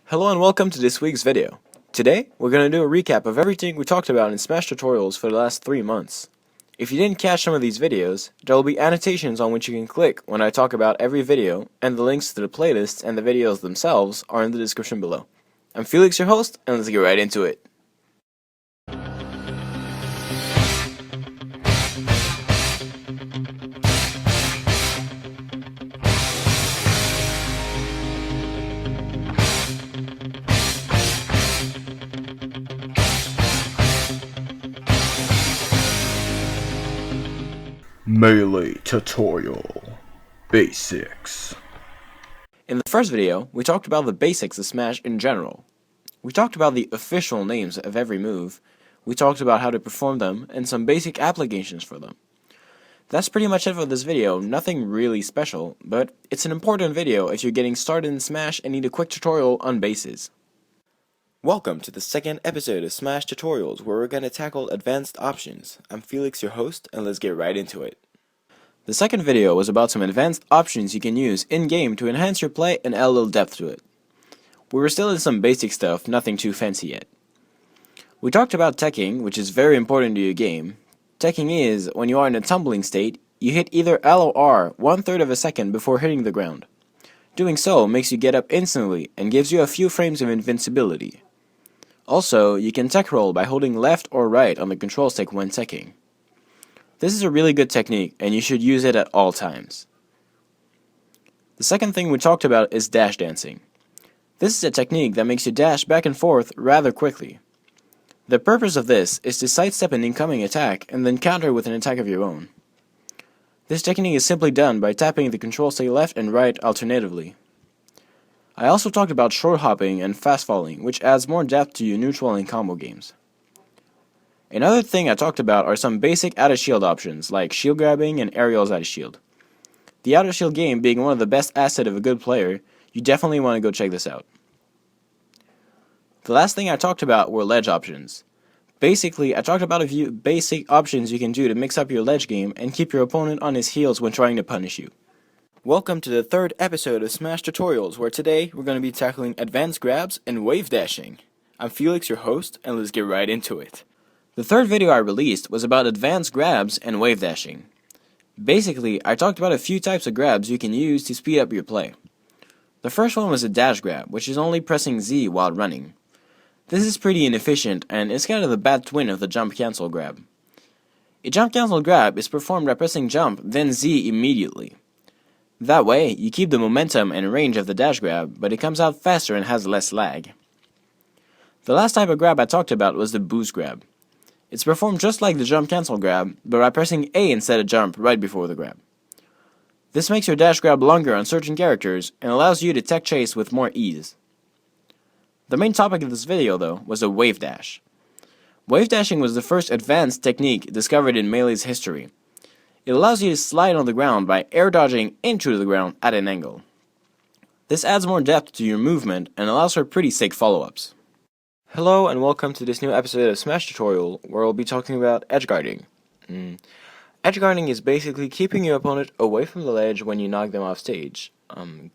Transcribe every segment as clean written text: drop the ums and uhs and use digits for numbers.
Hello and welcome to this week's video. Today, we're going to do a recap of everything we talked about in Smash tutorials for the last 3 months. If you didn't catch some of these videos, there will be annotations on which you can click when I talk about every video, and the links to the playlists and the videos themselves are in the description below. I'm Felix, your host, and let's get right into it. Melee Tutorial Basics. In the first video, we talked about the basics of Smash in general. We talked about the official names of every move, we talked about how to perform them, and some basic applications for them. That's pretty much it for this video, nothing really special, but it's an important video if you're getting started in Smash and need a quick tutorial on bases. Welcome to the second episode of Smash Tutorials, where we're going to tackle advanced options. I'm Felix, your host, and let's get right into it. The second video was about some advanced options you can use in-game to enhance your play and add a little depth to it. We were still in some basic stuff, nothing too fancy yet. We talked about teching, which is very important to your game. Teching is, when you are in a tumbling state, you hit either L or R 1/3 of a second before hitting the ground. Doing so makes you get up instantly and gives you a few frames of invincibility. Also, you can tech roll by holding left or right on the control stick when teching. This is a really good technique, and you should use it at all times. The second thing we talked about is dash dancing. This is a technique that makes you dash back and forth rather quickly. The purpose of this is to sidestep an incoming attack and then counter with an attack of your own. This technique is simply done by tapping the control stick left and right alternatively. I also talked about short hopping and fast falling, which adds more depth to your neutral and combo games. Another thing I talked about are some basic out-of-shield options, like shield grabbing and aerials out of shield. The out-of-shield game being one of the best assets of a good player, you definitely want to go check this out. The last thing I talked about were ledge options. Basically, I talked about a few basic options you can do to mix up your ledge game and keep your opponent on his heels when trying to punish you. Welcome to the third episode of Smash Tutorials, where today we're going to be tackling advanced grabs and wave dashing. I'm Felix, your host, and let's get right into it. The third video I released was about advanced grabs and wave dashing. Basically, I talked about a few types of grabs you can use to speed up your play. The first one was a dash grab, which is only pressing Z while running. This is pretty inefficient, and it's kind of the bad twin of the jump cancel grab. A jump cancel grab is performed by pressing jump, then Z immediately. That way, you keep the momentum and range of the dash grab, but it comes out faster and has less lag. The last type of grab I talked about was the boost grab. It's performed just like the jump cancel grab, but by pressing A instead of jump right before the grab. This makes your dash grab longer on certain characters and allows you to tech chase with more ease. The main topic of this video, though, was the wave dash. Wave dashing was the first advanced technique discovered in Melee's history. It allows you to slide on the ground by air dodging into the ground at an angle. This adds more depth to your movement and allows for pretty sick follow-ups. Hello and welcome to this new episode of Smash Tutorial, where we'll be talking about edge guarding. Edge guarding is basically keeping your opponent away from the ledge when you knock them off stage.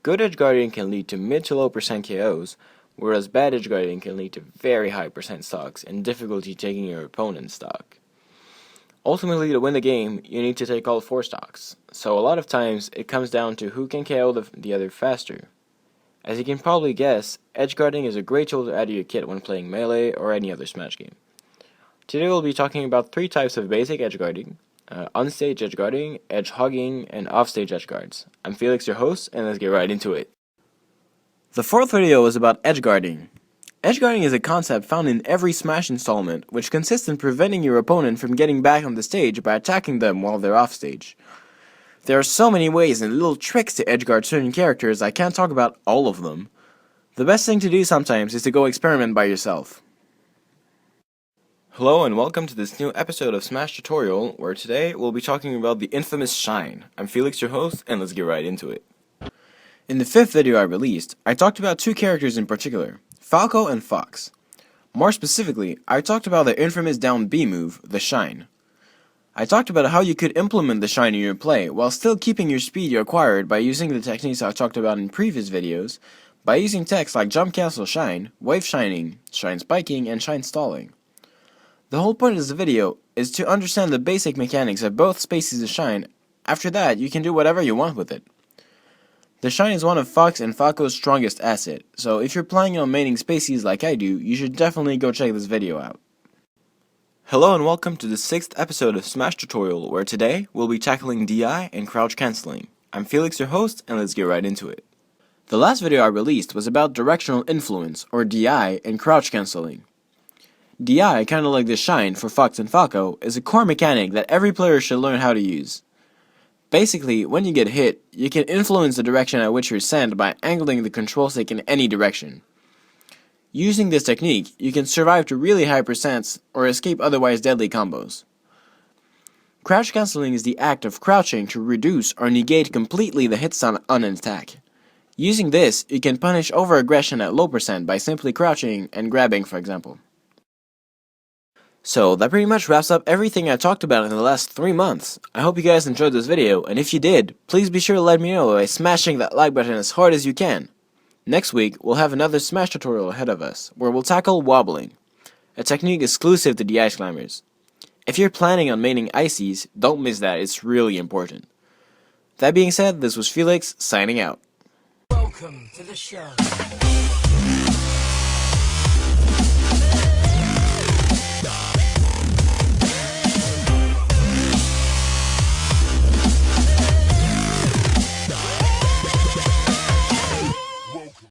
Good edge guarding can lead to mid to low % KOs, whereas bad edge guarding can lead to very high % stocks and difficulty taking your opponent's stock. Ultimately, to win the game, you need to take all 4 stocks, so a lot of times it comes down to who can KO the other faster. As you can probably guess, edge guarding is a great tool to add to your kit when playing Melee or any other Smash game. Today we'll be talking about 3 types of basic edge guarding, onstage edge guarding, edge hogging, and offstage edge guards. I'm Felix, your host, and let's get right into it. The fourth video was about edge guarding. Edge guarding is a concept found in every Smash installment, which consists in preventing your opponent from getting back on the stage by attacking them while they're off stage. There are so many ways and little tricks to edgeguard certain characters I can't talk about all of them. The best thing to do sometimes is to go experiment by yourself. Hello and welcome to this new episode of Smash Tutorial, where today we'll be talking about the infamous Shine. I'm Felix, your host, and let's get right into it. In the 5th video I released, I talked about 2 characters in particular, Falco and Fox. More specifically, I talked about the infamous down B move, the Shine. I talked about how you could implement the Shine in your play while still keeping your speed you acquired by using the techniques I talked about in previous videos, by using techs like jump cancel shine, wave shining, shine spiking, and shine stalling. The whole point of this video is to understand the basic mechanics of both species of shine. After that, you can do whatever you want with it. The shine is one of Fox and Falco's strongest assets, so if you're planning on maining species like I do, you should definitely go check this video out. Hello and welcome to the 6th episode of Smash Tutorial, where today we'll be tackling DI and crouch cancelling. I'm Felix, your host, and let's get right into it. The last video I released was about directional influence, or DI, and crouch cancelling. DI, kinda like the shine for Fox and Falco, is a core mechanic that every player should learn how to use. Basically, when you get hit, you can influence the direction at which you're sent by angling the control stick in any direction. Using this technique, you can survive to really high percents or escape otherwise deadly combos. Crouch cancelling is the act of crouching to reduce or negate completely the hit stun on an attack. Using this, you can punish over-aggression at low percent by simply crouching and grabbing, for example. So, that pretty much wraps up everything I talked about in the last 3 months. I hope you guys enjoyed this video, and if you did, please be sure to let me know by smashing that like button as hard as you can. Next week, we'll have another Smash tutorial ahead of us, where we'll tackle wobbling, a technique exclusive to the Ice Climbers. If you're planning on maining Ices, don't miss that, it's really important. That being said, this was Felix, signing out. Welcome to the show.